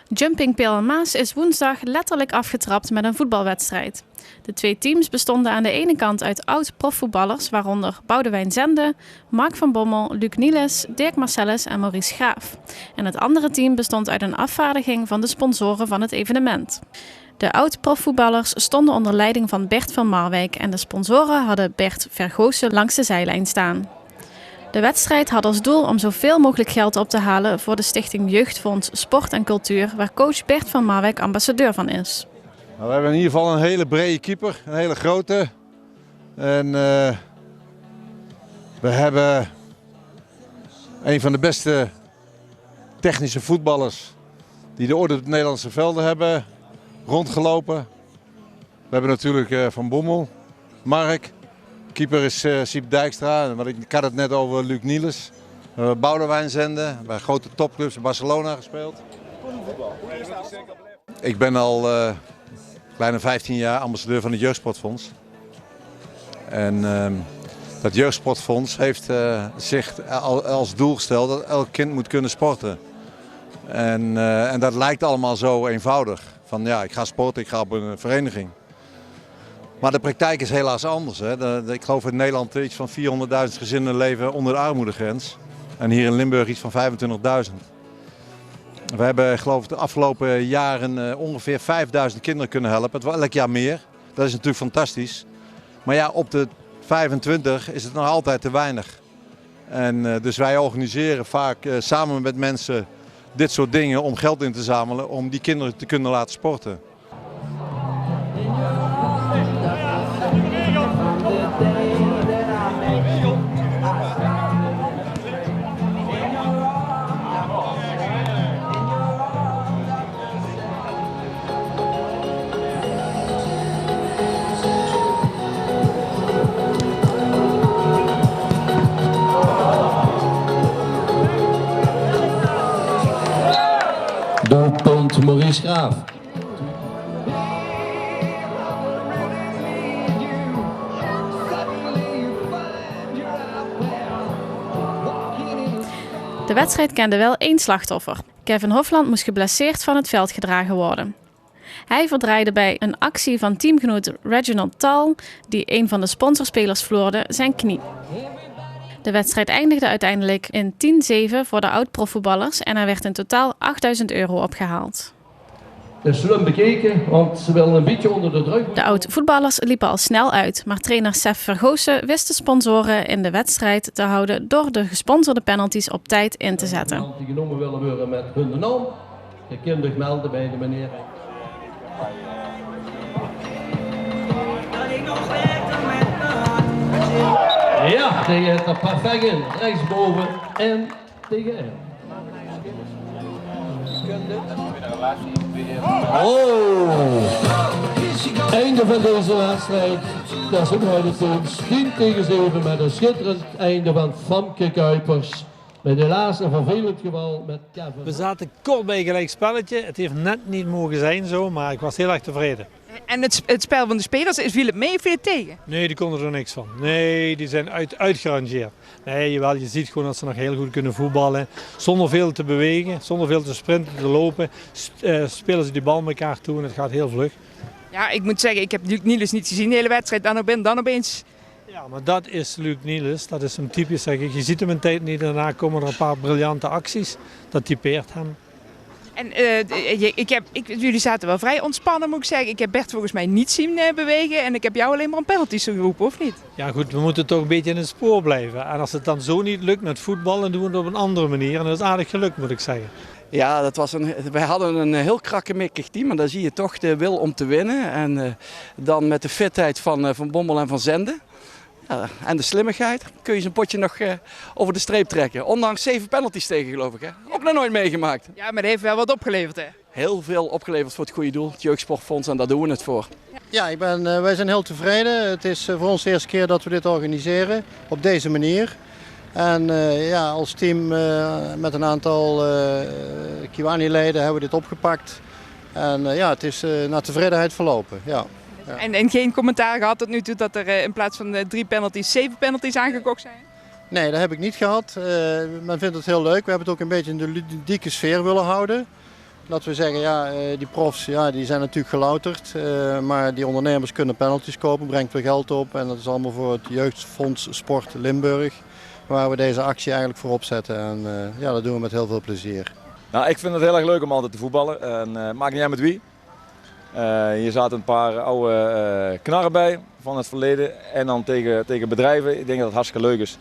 Jumping Peel en Maas is woensdag letterlijk afgetrapt met een voetbalwedstrijd. De twee teams bestonden aan de ene kant uit oud-profvoetballers, waaronder Boudewijn Zende, Mark van Bommel, Luc Nielis, Dirk Marcellus en Maurice Graaf. En het andere team bestond uit een afvaardiging van de sponsoren van het evenement. De oud-profvoetballers stonden onder leiding van Bert van Marwijk en de sponsoren hadden Bert Vergoosen langs de zijlijn staan. De wedstrijd had als doel om zoveel mogelijk geld op te halen voor de stichting Jeugdfonds Sport en Cultuur, waar coach Bert van Marwijk ambassadeur van is. Nou, we hebben in ieder geval een hele brede keeper, een hele grote. En we hebben een van de beste technische voetballers die de orde op de Nederlandse velden hebben rondgelopen. We hebben natuurlijk Van Bommel, Mark. Keeper is Siep Dijkstra, maar ik had het net over Luc Nielis. Boudewijn Zende, bij grote topclubs in Barcelona gespeeld. Ik ben al bijna 15 jaar ambassadeur van het Jeugdsportfonds. En dat Jeugdsportfonds heeft zich als doel gesteld dat elk kind moet kunnen sporten. En dat lijkt allemaal zo eenvoudig. Van ja, ik ga sporten, ik ga op een vereniging. Maar de praktijk is helaas anders. Hè. Ik geloof in Nederland iets van 400.000 gezinnen leven onder de armoedegrens. En hier in Limburg iets van 25.000. We hebben geloof ik de afgelopen jaren ongeveer 5.000 kinderen kunnen helpen. Het wordt elk jaar meer. Dat is natuurlijk fantastisch. Maar ja, op de 25 is het nog altijd te weinig. En dus wij organiseren vaak samen met mensen dit soort dingen om geld in te zamelen om die kinderen te kunnen laten sporten. Doelpunt Maurice Graaf. De wedstrijd kende wel één slachtoffer. Kevin Hofland moest geblesseerd van het veld gedragen worden. Hij verdraaide bij een actie van teamgenoot Reginald Tal, die een van de sponsorspelers vloorde, zijn knie. De wedstrijd eindigde uiteindelijk in 10-7 voor de oud-profvoetballers en er werd in totaal €8.000 opgehaald. Dat is slim bekeken, want ze willen een beetje onder de druk. De oud-voetballers liepen al snel uit, maar trainer Sef Vergoosen wist de sponsoren in de wedstrijd te houden door de gesponsorde penalties op tijd in te zetten. Die genomen willen worden met hun naam. Je kunt zich melden bij de meneer. Ja, die gaat er perfect in. Rechtsboven en tegen hem. Oh! Einde van deze wedstrijd. Dat is ook nog de toons. 10-7 met een schitterend einde van Famke Kuipers. Met helaas een vervelend geval met Kevin. We zaten kort bij gelijk spelletje. Het heeft net niet mogen zijn zo, maar ik was heel erg tevreden. En het spel van de spelers, viel het mee of viel het tegen? Nee, die konden er niks van. Nee, die zijn uitgerangeerd. Nee, jawel, je ziet gewoon dat ze nog heel goed kunnen voetballen. Zonder veel te bewegen, zonder veel te sprinten, te lopen. Spelen ze die bal elkaar toe en het gaat heel vlug. Ja, ik moet zeggen, ik heb Luc Nielis niet gezien de hele wedstrijd. Dan opeens. Ja, maar dat is Luc Nielis. Dat is hem typisch. Zeg ik. Je ziet hem een tijd niet en daarna komen er een paar briljante acties. Dat typeert hem. En jullie zaten wel vrij ontspannen, moet ik zeggen. Ik heb Bert volgens mij niet zien bewegen en ik heb jou alleen maar een penalty geroepen, of niet? Ja goed, we moeten toch een beetje in het spoor blijven. En als het dan zo niet lukt met voetbal, dan doen we het op een andere manier. En dat is aardig gelukt, moet ik zeggen. Ja, wij hadden een heel krakkemikkig team, maar dan zie je toch de wil om te winnen. En dan met de fitheid van Bommel en van Zende. Ja, en de slimmigheid kun je zo'n potje nog over de streep trekken. Ondanks 7 penalties tegen, geloof ik. Hè? Ook nog nooit meegemaakt. Ja, maar dat heeft wel wat opgeleverd, hè? Heel veel opgeleverd voor het goede doel, het Jeugdsportfonds, en daar doen we het voor. Ja, wij zijn heel tevreden. Het is voor ons de eerste keer dat we dit organiseren op deze manier. En ja, als team met een aantal Kiwani-leden hebben we dit opgepakt. En ja, het is naar tevredenheid verlopen. Ja. Ja. En geen commentaar gehad tot nu toe dat er in plaats van 3 penalties 7 penalties aangekocht zijn? Nee, dat heb ik niet gehad. Men vindt het heel leuk. We hebben het ook een beetje in de ludieke sfeer willen houden. Dat we zeggen, ja, die profs die zijn natuurlijk gelouterd. Maar die ondernemers kunnen penalties kopen, brengt weer geld op. En dat is allemaal voor het Jeugdfonds Sport Limburg. Waar we deze actie eigenlijk voor opzetten. En dat doen we met heel veel plezier. Nou, ik vind het heel erg leuk om altijd te voetballen. En, maakt niet uit met wie. Hier zaten een paar oude knarren bij van het verleden. En dan tegen bedrijven. Ik denk dat het hartstikke leuk is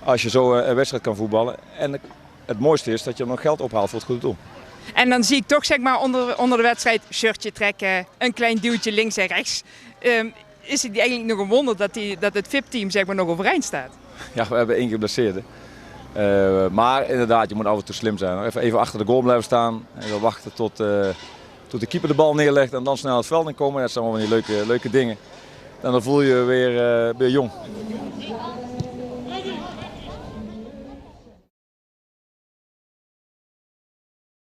als je zo een wedstrijd kan voetballen. En het mooiste is dat je nog geld ophaalt voor het goede doel. En dan zie ik toch zeg maar onder de wedstrijd shirtje trekken, een klein duwtje links en rechts. Is het eigenlijk nog een wonder dat het VIP-team zeg maar nog overeind staat? Ja, we hebben 1 geblesseerde. Maar inderdaad, je moet af en toe slim zijn. Even achter de goal blijven staan. Even wachten tot de keeper de bal neerlegt en dan snel het veld in komen. Dat zijn allemaal die leuke dingen. En dan voel je weer jong.